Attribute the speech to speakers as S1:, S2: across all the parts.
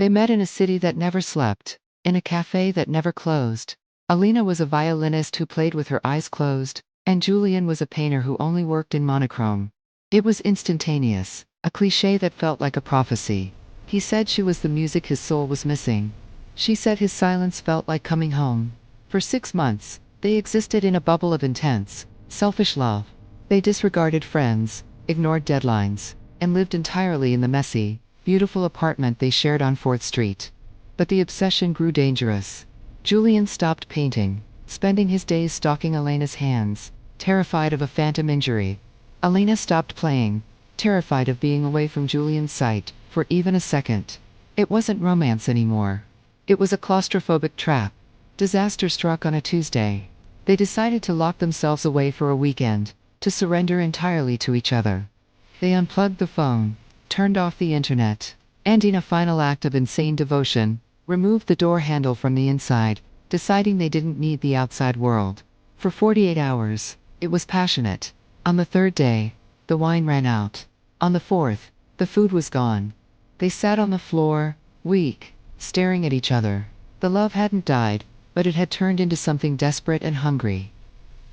S1: They met in a city that never slept, in a cafe that never closed. Alina was a violinist who played with her eyes closed, and Julian was a painter who only worked in monochrome. It was instantaneous, a cliché that felt like a prophecy. He said she was the music his soul was missing. She said his silence felt like coming home. For 6 months, they existed in a bubble of intense, selfish love. They disregarded friends, ignored deadlines, and lived entirely in the messy, beautiful apartment they shared on 4th Street. But the obsession grew dangerous. Julian stopped painting, spending his days stalking Elena's hands, terrified of a phantom injury. Alina stopped playing, terrified of being away from Julian's sight for even a second. It wasn't romance anymore. It was a claustrophobic trap. Disaster struck on a Tuesday. They decided to lock themselves away for a weekend, to surrender entirely to each other. They unplugged the phone, turned off the internet, and in a final act of insane devotion, removed the door handle from the inside, deciding they didn't need the outside world. For 48 hours, it was passionate. On the 3rd day, the wine ran out. On the 4th, the food was gone. They sat on the floor, weak, staring at each other. The love hadn't died, but it had turned into something desperate and hungry.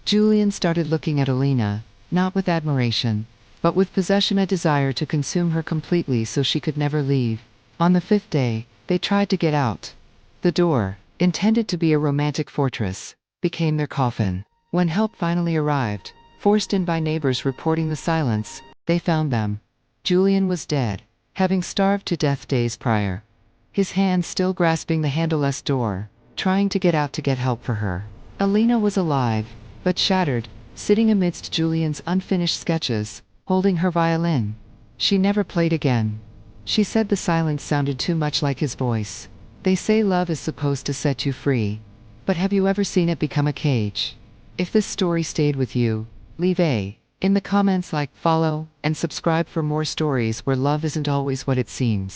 S1: Julian started looking at Alina, not with admiration, but with possession, a desire to consume her completely so she could never leave. On the 5th day, they tried to get out. The door, intended to be a romantic fortress, became their coffin. When help finally arrived, forced in by neighbors reporting the silence, they found them. Julian was dead, having starved to death days prior. His hands still grasping the handleless door, trying to get out to get help for her. Alina was alive, but shattered, sitting amidst Julian's unfinished sketches, holding her violin. She never played again. She said the silence sounded too much like his voice. They say love is supposed to set you free. But have you ever seen it become a cage? If this story stayed with you, leave a in the comments, like, follow, and subscribe for more stories where love isn't always what it seems.